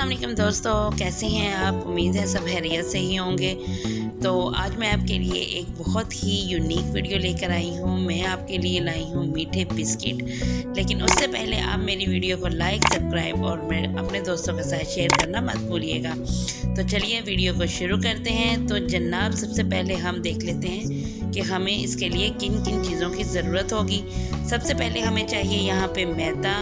अस्सलाम वालेकुम दोस्तों, कैसे हैं आप? उम्मीद है सब खैरियत से ही होंगे। तो आज मैं आपके लिए एक बहुत ही यूनिक वीडियो लेकर आई हूँ। मैं आपके लिए लाई हूँ मीठे बिस्किट। लेकिन उससे पहले आप मेरी वीडियो को लाइक, सब्सक्राइब और अपने दोस्तों के साथ शेयर करना मत भूलिएगा। तो चलिए वीडियो को शुरू करते हैं। तो जनाब, सबसे पहले हम देख लेते हैं कि हमें इसके लिए किन किन चीज़ों की ज़रूरत होगी। सबसे पहले हमें चाहिए यहाँ पे मैदा,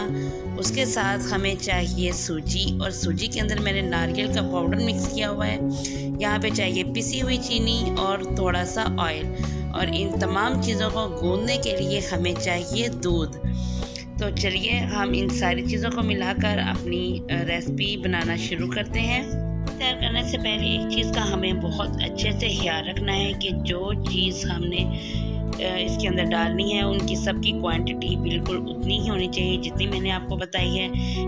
उसके साथ हमें चाहिए सूजी, और सूजी के अंदर मैंने नारियल का पाउडर मिक्स किया हुआ है। यहाँ पे चाहिए पिसी हुई चीनी और थोड़ा सा ऑयल, और इन तमाम चीज़ों को गूंदने के लिए हमें चाहिए दूध। तो चलिए हम इन सारी चीज़ों को मिलाकर अपनी रेसिपी बनाना शुरू करते हैं। तैयार करने से पहले एक चीज़ का हमें बहुत अच्छे से ख्याल रखना है कि जो चीज़ हमने इसके अंदर डालनी है उनकी सबकी क्वांटिटी बिल्कुल उतनी ही होनी चाहिए जितनी मैंने आपको बताई है।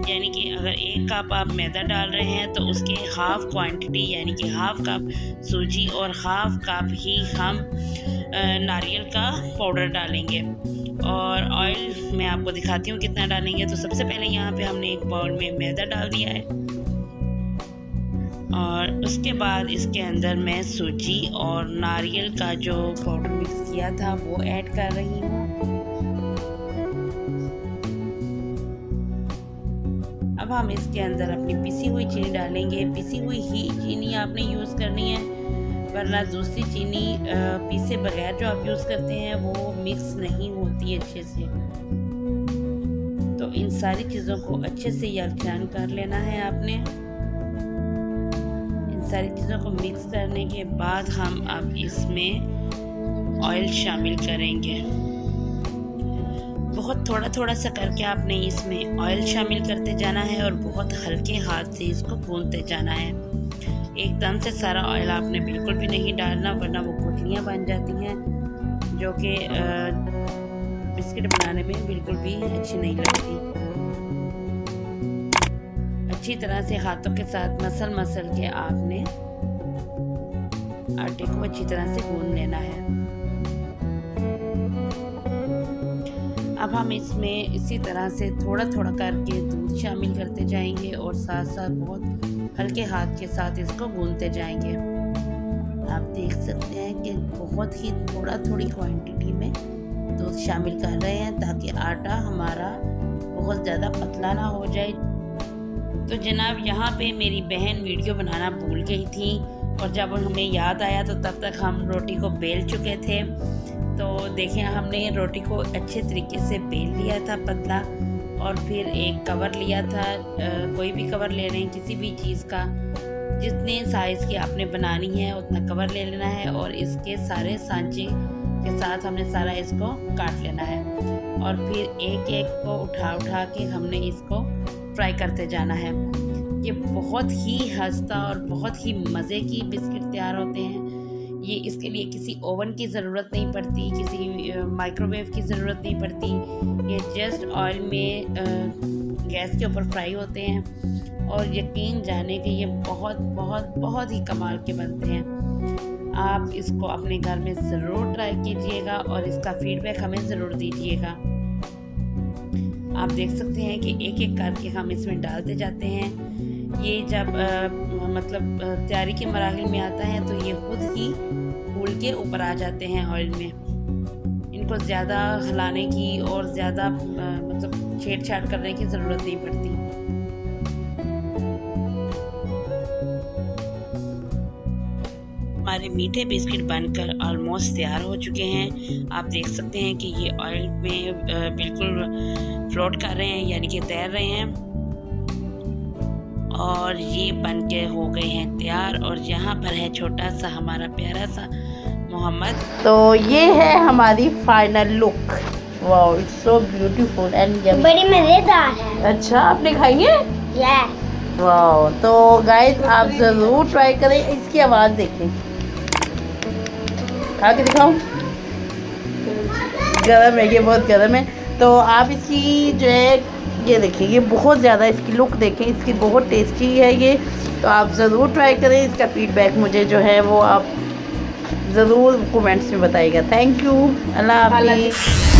यानी कि अगर 1 कप आप मैदा डाल रहे हैं तो उसके हाफ़ क्वांटिटी यानी कि हाफ़ कप सूजी और हाफ़ कप ही हम नारियल का पाउडर डालेंगे। और ऑयल मैं आपको दिखाती हूँ कितना डालेंगे। तो सबसे पहले यहाँ पे हमने एक बाउल में मैदा डाल दिया है, और उसके बाद इसके अंदर मैं सूजी और नारियल का जो पाउडर मिक्स किया था वो ऐड कर रही हूँ। अब हम इसके अंदर अपनी पिसी हुई चीनी डालेंगे। पिसी हुई ही चीनी आपने यूज़ करनी है, वरना दूसरी चीनी पीसे बगैर जो आप यूज़ करते हैं वो मिक्स नहीं होती अच्छे से। तो इन सारी चीज़ों को अच्छे से यकजान कर लेना है आपने। सारी चीज़ों को मिक्स करने के बाद हम अब इसमें ऑयल शामिल करेंगे। बहुत थोड़ा थोड़ा सा करके आपने इसमें ऑयल शामिल करते जाना है और बहुत हल्के हाथ से इसको गूंदते जाना है। एकदम से सारा ऑयल आपने बिल्कुल भी नहीं डालना, वरना वो गुठलियाँ बन जाती हैं जो कि बिस्किट बनाने में बिल्कुल भी अच्छी नहीं लगती। अच्छी तरह से हाथों के साथ मसल के आपने आटे को अच्छी तरह से गूंद लेना है। अब हम इसमें इसी तरह से थोड़ा थोड़ा करके दूध शामिल करते जाएंगे और साथ साथ बहुत हल्के हाथ के साथ इसको गूंदते जाएंगे। आप देख सकते हैं कि बहुत ही थोड़ी क्वांटिटी में दूध शामिल कर रहे हैं ताकि आटा हमारा बहुत ज़्यादा पतला ना हो जाए। तो जनाब, यहाँ पे मेरी बहन वीडियो बनाना भूल गई थी, और जब हमें याद आया तो तब तक हम रोटी को बेल चुके थे। तो देखें, हमने रोटी को अच्छे तरीके से बेल लिया था पतला, और फिर एक कवर लिया था। कोई भी कवर ले लें किसी भी चीज़ का, जितने साइज़ की आपने बनानी है उतना कवर ले लेना है, और इसके सारे सांचे के साथ हमने सारा इसको काट लेना है, और फिर एक एक को उठा के हमने इसको फ्राई करते जाना है। ये बहुत ही हंसता और बहुत ही मज़े की बिस्किट तैयार होते हैं। ये इसके लिए किसी ओवन की ज़रूरत नहीं पड़ती, किसी माइक्रोवेव की ज़रूरत नहीं पड़ती। ये जस्ट ऑयल में गैस के ऊपर फ्राई होते हैं, और यकीन जाने कि ये बहुत बहुत बहुत ही कमाल के बनते हैं। आप इसको अपने घर में ज़रूर ट्राई कीजिएगा और इसका फीडबैक हमें ज़रूर दीजिएगा। आप देख सकते हैं कि एक एक करके हम इसमें डालते जाते हैं। ये जब तैयारी के मराहिल में आता है तो ये खुद ही फूल के ऊपर आ जाते हैं ऑयल में। इनको ज़्यादा हिलाने की और ज़्यादा छेड़छाड़ करने की ज़रूरत नहीं पड़ती। हमारे मीठे बिस्किट बनकर ऑलमोस्ट तैयार हो चुके हैं। आप देख सकते हैं कि ये ऑयल में बिल्कुल फ्लोट कर रहे हैं, यानी कि तैर रहे हैं, और ये बन के हो गए हैं तैयार। और यहाँ पर है छोटा सा हमारा प्यारा सा मोहम्मद। तो ये है हमारी final look. Wow, it's so beautiful and बड़ी मजेदार है। अच्छा, आपने खाई है? यस। वाओ, तो गाइस आप ज़रूर ट्राई करें। इसकी आवाज़ देखें, खा के दिखाओ। गरम है, ये बहुत गरम है। तो आप इसकी जो है ये देखें, ये बहुत ज़्यादा इसकी लुक देखें, इसकी बहुत टेस्टी है ये। तो आप ज़रूर ट्राई करें। इसका फीडबैक मुझे जो है वो आप ज़रूर कमेंट्स में बताइएगा। Thank you. अल्लाह हाफ़िज़।